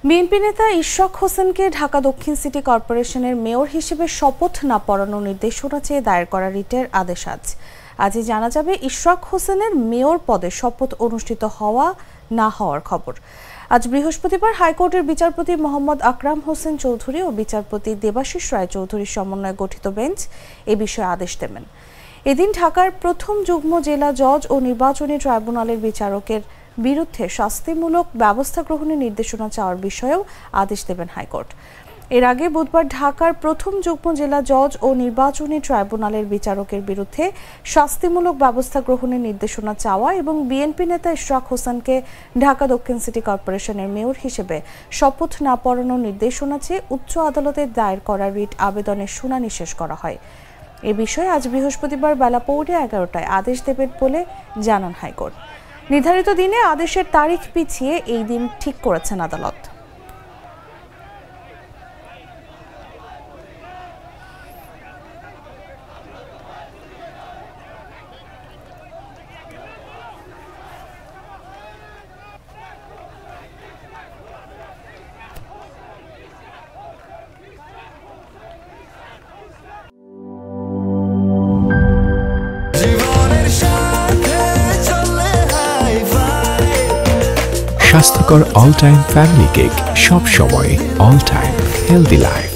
BNP নেতা ইশরাক হোসেনকে ঢাকা দক্ষিণ সিটি কর্পোরেশনের মেয়র হিসেবে শপথ না পড়ানোর নির্দেশনা চেয়ে দায়ের করা রিটের আদেশ আজই জানা যাবে ইশরাক হোসেনের মেয়র পদে শপথ অনুষ্ঠিত হওয়া না হওয়ার খবর। আজ বৃহস্পতিবার হাইকোর্টের বিচারপতি মোহাম্মদ আকরাম হোসেন চৌধুরী ও বিচারপতি দেবাশিস রায় চৌধুরীর সমন্বয়ে গঠিত বেঞ্চ এ বিষয়ে আদেশ দেবেন। এদিন ঢাকার প্রথম যুগ্ম জেলা জজ ও নির্বাচনী ট্রাইব্যুনালের বিচারকের বিরুদ্ধে শাস্তিমূলক ব্যবস্থা গ্রহণের নির্দেশনা চাওয়ার বিষয়েও আদেশ দেবেন হাইকোর্ট। এর আগে বুধবার ঢাকার প্রথম যুগ্ম জেলা জজ ও নির্বাচনী ট্রাইব্যুনালের বিচারকের বিরুদ্ধে শাস্তিমূলক ব্যবস্থা গ্রহণের নির্দেশনা চাওয়া এবং বিএনপি নেতা ইশরাক হোসেনকে ঢাকা দক্ষিণ সিটি কর্পোরেশনের মেয়র হিসেবে শপথ না পড়ানোর নির্দেশনা চেয়ে উচ্চ আদালতে দায়ের করা রিট আবেদনের শুনানি শেষ করা হয়। এ বিষয়ে আজ বৃহস্পতিবার বেলা 11:15টায় আদেশ দেবেন বলে জানান হাইকোর্ট। নির্ধারিত দিনে আদেশের তারিখ পিছিয়ে এই দিন ঠিক করেছেন আদালত। স্বাস্থ্যকর অল টাইম ফ্যামিলি কেক, সব সময় অল টাইম হেলদি লাইফ।